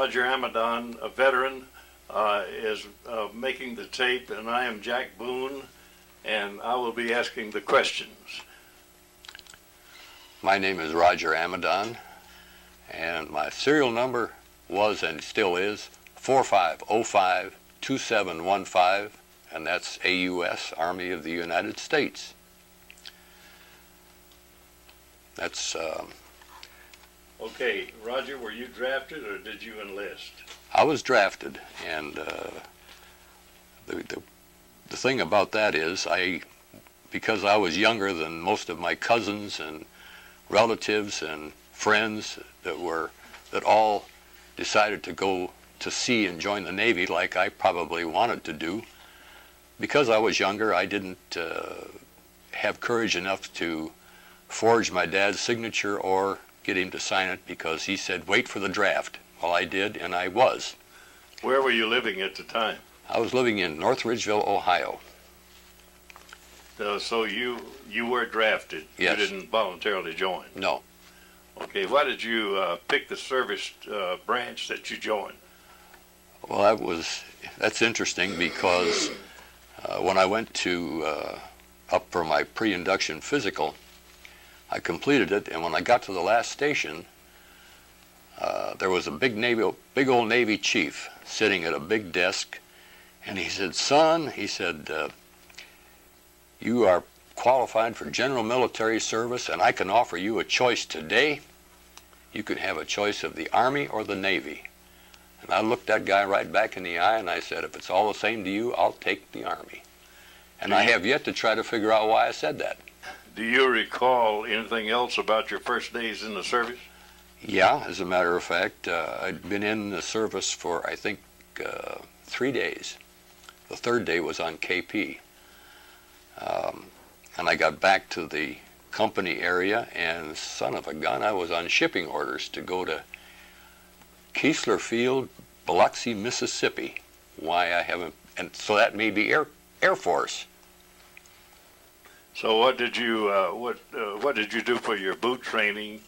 Roger Amidon, a veteran, is making the tape, and I am Jack Boone, and I will be asking the questions. My name is Roger Amidon, and my serial number was and still is 4505-2715, and that's AUS, Army of the United States. That's Okay, Roger, were you drafted or did you enlist? I was drafted, and the thing about that is because I was younger than most of my cousins and relatives and friends that all decided to go to sea and join the Navy like I probably wanted to do. Because I was younger, I didn't have courage enough to forge my dad's signature or get him to sign it, because he said, wait for the draft. Well, I did, and I was. Where were you living at the time? I was living in North Ridgeville, Ohio. So you were drafted? Yes. You didn't voluntarily join? No. Okay, why did you pick the service branch that you joined? Well, that's interesting, because when I went up for my pre-induction physical, I completed it, and when I got to the last station, there was a big old Navy chief sitting at a big desk, and he said, son, he said, you are qualified for general military service, and I can offer you a choice today. You can have a choice of the Army or the Navy. And I looked that guy right back in the eye, and I said, if it's all the same to you, I'll take the Army. And I have yet to try to figure out why I said that. Do you recall anything else about your first days in the service? Yeah, as a matter of fact, I'd been in the service for, I think, 3 days. The third day was on KP. And I got back to the company area, and son of a gun, I was on shipping orders to go to Keesler Field, Biloxi, Mississippi. Why I haven't, and so that made me Air Force. So what did you do for your boot training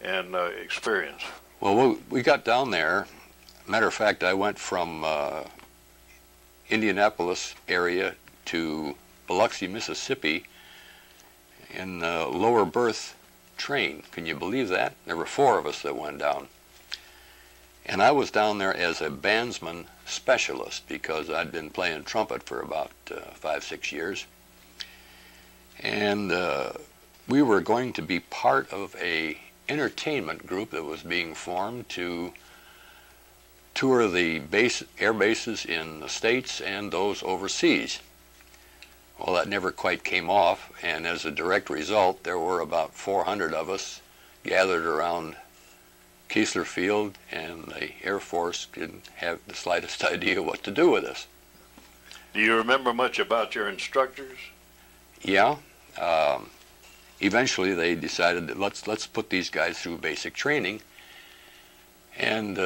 and experience? Well, we got down there. Matter of fact, I went from Indianapolis area to Biloxi, Mississippi in a lower berth train. Can you believe that? There were 4 of us that went down. And I was down there as a bandsman specialist, because I'd been playing trumpet for about 5-6 years. And we were going to be part of a entertainment group that was being formed to tour the air bases in the States and those overseas. Well, that never quite came off, and as a direct result, there were about 400 of us gathered around Keesler Field, and the Air Force didn't have the slightest idea what to do with us. Do you remember much about your instructors? Yeah. Eventually they decided that let's put these guys through basic training, and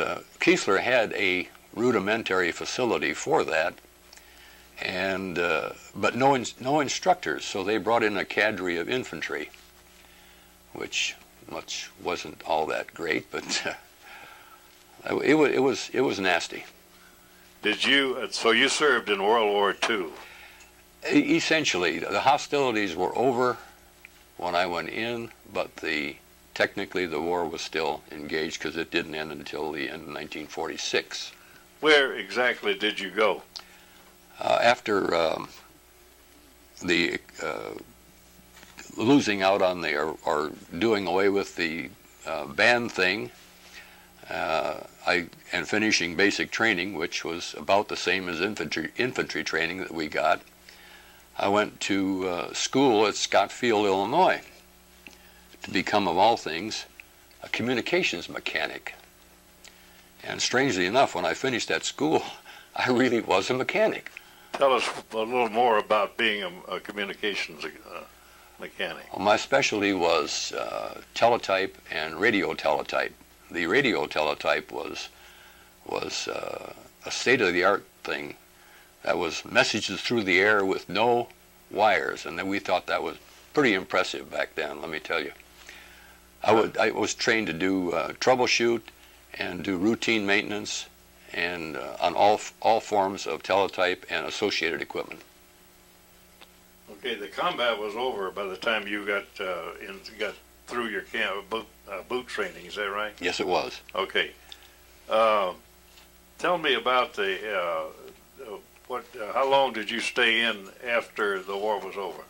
Keesler had a rudimentary facility for that, and but no instructors, so they brought in a cadre of infantry, which much wasn't all that great, but it was nasty. Did you? So you served in World War II? Essentially, the hostilities were over when I went in, but technically the war was still engaged, because it didn't end until the end of 1946. Where exactly did you go? After the losing out on or doing away with the band thing, and finishing basic training, which was about the same as infantry training that we got, I went to school at Scott Field, Illinois, to become, of all things, a communications mechanic. And strangely enough, when I finished that school, I really was a mechanic. Tell us a little more about being a communications mechanic. Well, my specialty was teletype and radio teletype. The radio teletype was a state-of-the-art thing. That was messages through the air with no wires, and then we thought that was pretty impressive back then, let me tell you. I was trained to do troubleshoot and do routine maintenance and on all forms of teletype and associated equipment. Okay, the combat was over by the time you got through your boot training. Is that right? Yes, it was. Okay. Tell me about how long did you stay in after the war was over?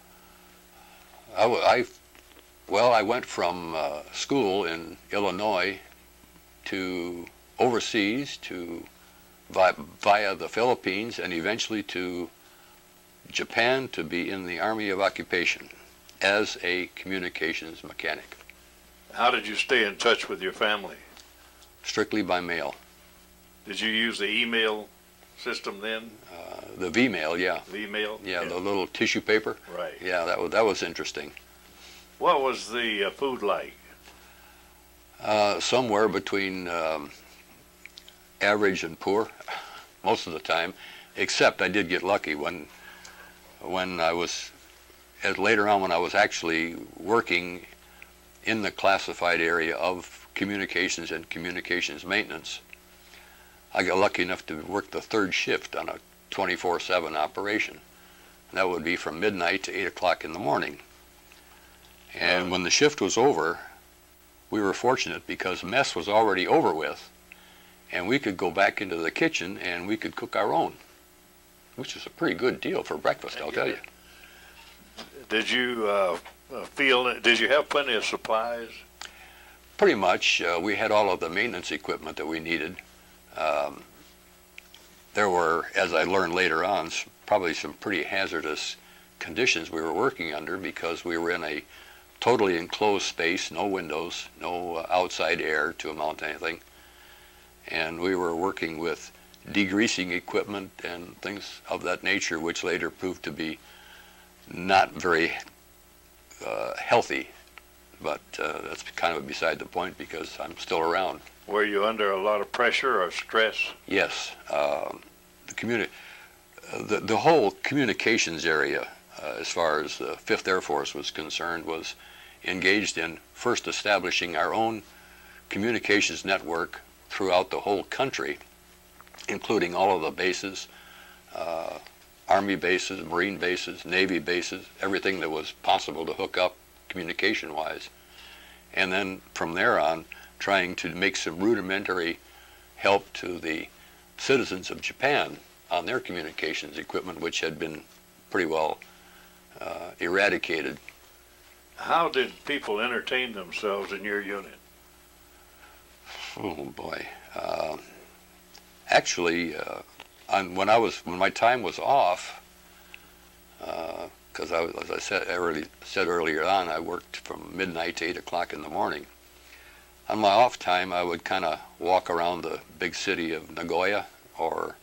I went from school in Illinois to overseas to via the Philippines and eventually to Japan to be in the Army of Occupation as a communications mechanic. How did you stay in touch with your family? Strictly by mail. Did you use the email system then? The V-mail, yeah. V-mail? Yeah, the little tissue paper. Right. Yeah, that was interesting. What was the food like? Somewhere between average and poor, most of the time. Except I did get lucky when I was later on when I was actually working in the classified area of communications and communications maintenance. I got lucky enough to work the third shift on a 24/7 operation. And that would be from midnight to 8 o'clock in the morning. And when the shift was over, we were fortunate because mess was already over with, and we could go back into the kitchen and we could cook our own, which is a pretty good deal for breakfast, I'll tell you. Did you did you have plenty of supplies? Pretty much. We had all of the maintenance equipment that we needed. There were, as I learned later on, probably some pretty hazardous conditions we were working under because we were in a totally enclosed space, no windows, no outside air to amount to anything. And we were working with degreasing equipment and things of that nature, which later proved to be not very healthy. But that's kind of beside the point because I'm still around. Were you under a lot of pressure or stress? Yes. The whole communications area, as far as the 5th Air Force was concerned, was engaged in first establishing our own communications network throughout the whole country, including all of the bases, Army bases, Marine bases, Navy bases, everything that was possible to hook up communication-wise. And then from there on, trying to make some rudimentary help to the citizens of Japan on their communications equipment, which had been pretty well eradicated. How did people entertain themselves in your unit? Oh boy! Actually, when my time was off, because as I said earlier on, I worked from midnight to 8 o'clock in the morning. On my off time, I would kind of walk around the big city of Nagoya or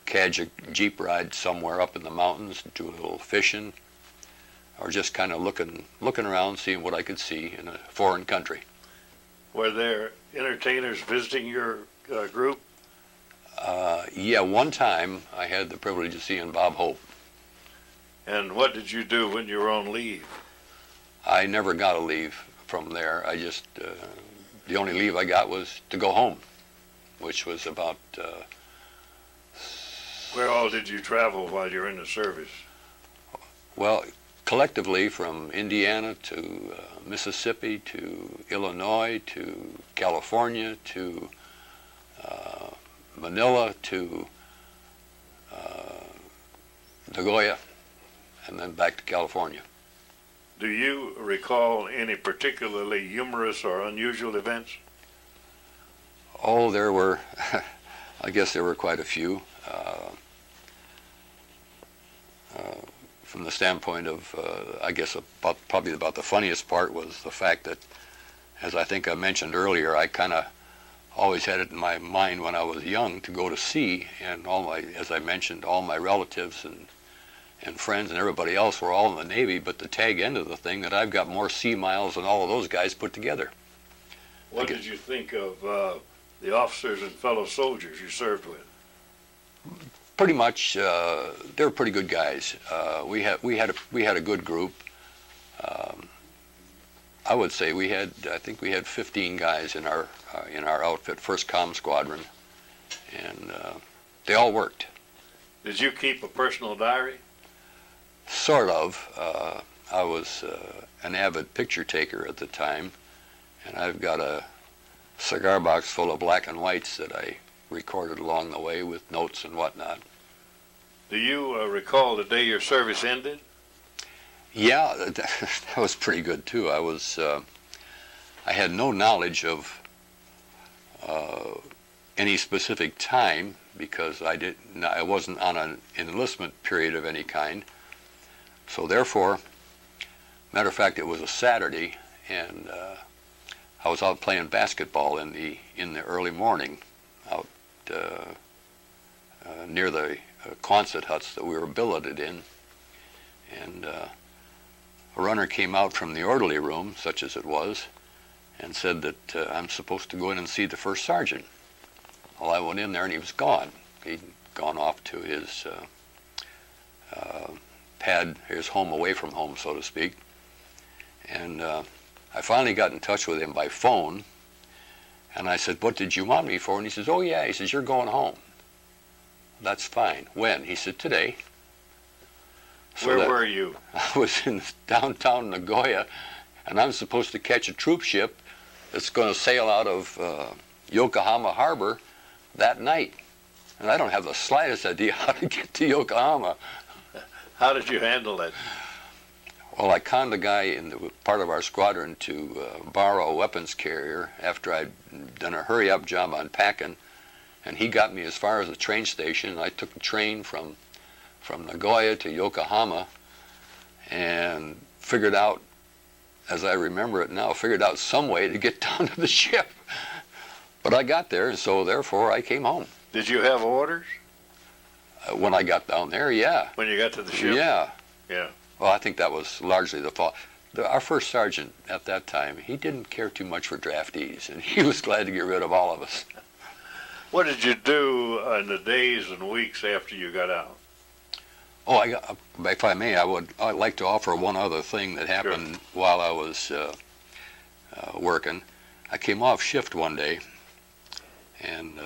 catch a jeep ride somewhere up in the mountains, do a little fishing, or just kind of looking around, seeing what I could see in a foreign country. Were there entertainers visiting your group? Yeah, one time I had the privilege of seeing Bob Hope. And what did you do when you were on leave? I never got a leave from there. I just, the only leave I got was to go home, which was about... Where all did you travel while you were in the service? Well, collectively from Indiana to Mississippi to Illinois to California to Manila to Nagoya, and then back to California. Do you recall any particularly humorous or unusual events? Oh, there were, I guess there were quite a few. From the standpoint of, I guess probably about the funniest part was the fact that, as I think I mentioned earlier, I kind of always had it in my mind when I was young to go to sea, and as I mentioned, all my relatives and friends and everybody else were all in the Navy, but the tag end of the thing that I've got more sea miles than all of those guys put together. What did you think of the officers and fellow soldiers you served with? Pretty much, they were pretty good guys. We had a good group. I would say I think we had 15 guys in our outfit, First Comm Squadron, and they all worked. Did you keep a personal diary? Sort of. I was an avid picture taker at the time, and I've got a cigar box full of black and whites that I recorded along the way with notes and whatnot. Do you recall the day your service ended? Yeah, that was pretty good too. I had no knowledge of any specific time because I wasn't on an enlistment period of any kind. So therefore, matter of fact, it was a Saturday, and I was out playing basketball in the early morning, out near the Quonset huts that we were billeted in, and a runner came out from the orderly room, such as it was, and said that I'm supposed to go in and see the first sergeant. Well, I went in there and he was gone. He'd gone off to his pad, his home away from home, so to speak. And I finally got in touch with him by phone, and I said, "What did you want me for?" And he says, "Oh yeah," he says, "you're going home." "That's fine." "When?" He said, "Today." So Where were you? I was in downtown Nagoya, and I'm supposed to catch a troop ship that's going to sail out of Yokohama Harbor that night. And I don't have the slightest idea how to get to Yokohama. How did you handle that? Well, I conned a guy in the part of our squadron to borrow a weapons carrier after I'd done a hurry-up job on packing, and he got me as far as the train station. I took the train from Nagoya to Yokohama and figured out, as I remember it now, some way to get down to the ship. But I got there, and so therefore I came home. Did you have orders? When I got down there, yeah. When you got to the ship? Yeah. Yeah. Well, I think that was largely the fault. Our first sergeant at that time, he didn't care too much for draftees, and he was glad to get rid of all of us. What did you do in the days and weeks after you got out? Oh, if I may, I'd like to offer one other thing that happened while I was working. I came off shift one day, and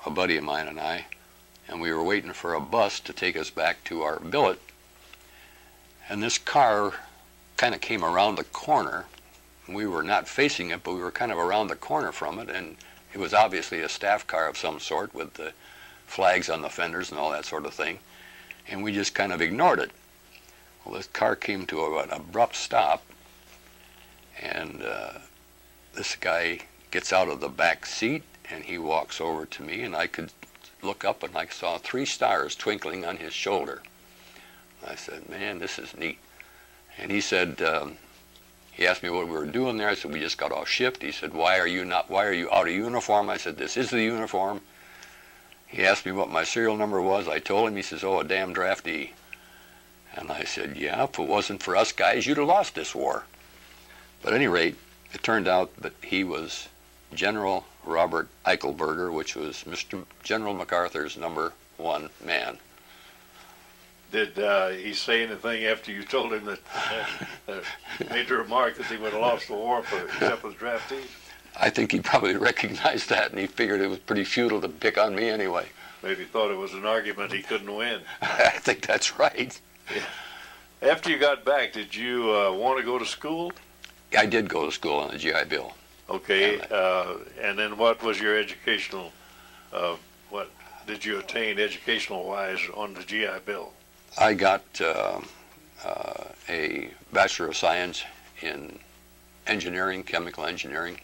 a buddy of mine and we were waiting for a bus to take us back to our billet, and this car kind of came around the corner. We were not facing it, but we were kind of around the corner from it, and it was obviously a staff car of some sort with the flags on the fenders and all that sort of thing, and we just kind of ignored it. Well, this car came to an abrupt stop, and this guy gets out of the back seat, and he walks over to me, and I could look up, and I saw 3 stars twinkling on his shoulder. I said, "Man, this is neat." And he said, he asked me what we were doing there. I said, "We just got off shift." He said, why are you out of uniform?" I said, "This is the uniform." He asked me what my serial number was. I told him. He says, "Oh, a damn draftee." And I said, "Yeah, if it wasn't for us guys, you'd have lost this war." But at any rate, it turned out that he was General Robert Eichelberger, which was General MacArthur's #1 man. Did he say anything after you told him that, made the remark that he would have lost the war except for the draftees? I think he probably recognized that, and he figured it was pretty futile to pick on me anyway. Maybe thought it was an argument he couldn't win. I think that's right. Yeah. After you got back, did you want to go to school? I did go to school on the GI Bill. Okay, and then what was your educational, what did you attain educational-wise on the GI Bill? I got a Bachelor of Science in engineering, chemical engineering.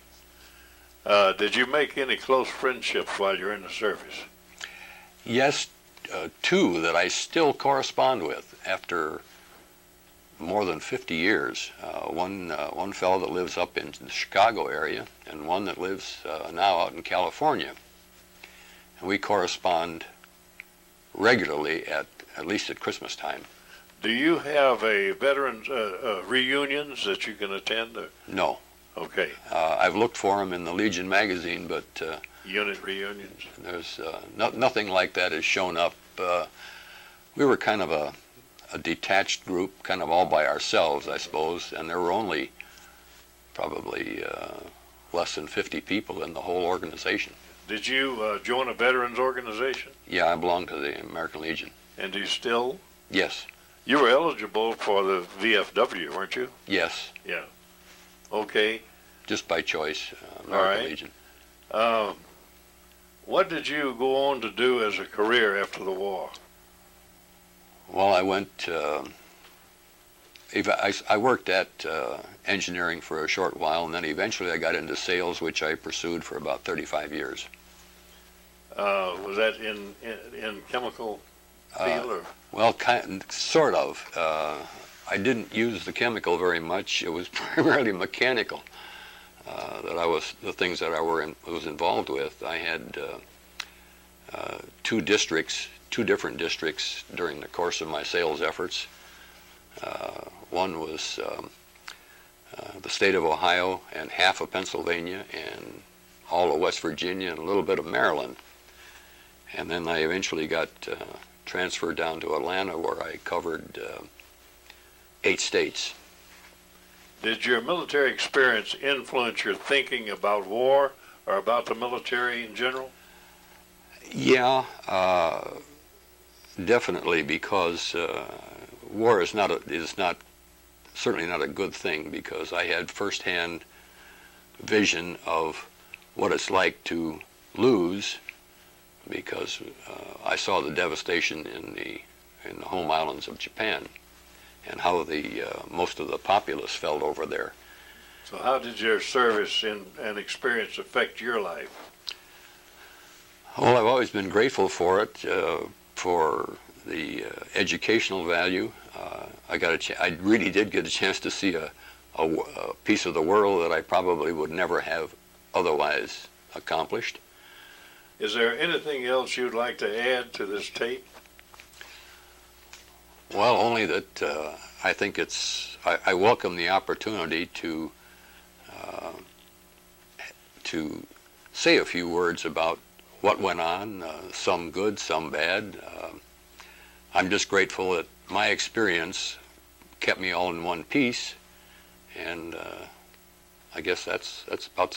Did you make any close friendships while you're in the service? Yes, 2 that I still correspond with after more than 50 years. One fellow that lives up in the Chicago area, and one that lives now out in California. And we correspond regularly at least at Christmas time. Do you have a veterans reunions that you can attend? No. Okay. I've looked for them in the Legion magazine, but unit reunions? There's nothing like that has shown up. We were kind of a detached group, kind of all by ourselves, I suppose, and there were only probably less than 50 people in the whole organization. Did you join a veterans organization? Yeah, I belong to the American Legion. And do you still? Yes. You were eligible for the VFW, weren't you? Yes. Yeah. Okay. Just by choice, American All right. Legion. What did you go on to do as a career after the war? Well, I went, I worked at engineering for a short while, and then eventually I got into sales, which I pursued for about 35 years. Was that in chemical field? Or? Well, sort of. I didn't use the chemical very much. It was primarily mechanical. The things that I was involved with. I had two different districts during the course of my sales efforts. One was the state of Ohio and half of Pennsylvania and all of West Virginia and a little bit of Maryland. And then I eventually got transferred down to Atlanta, where I covered 8 states. Did your military experience influence your thinking about war or about the military in general? Yeah, definitely, because war is certainly not a good thing, because I had firsthand vision of what it's like to lose, because I saw the devastation in the home islands of Japan, and how most of the populace felt over there. So how did your service and experience affect your life? Well, I've always been grateful for it, for the educational value. I really did get a chance to see a piece of the world that I probably would never have otherwise accomplished. Is there anything else you'd like to add to this tape? Well, only that I think I welcome the opportunity to say a few words about what went on, some good, some bad. I'm just grateful that my experience kept me all in one piece, and I guess that's about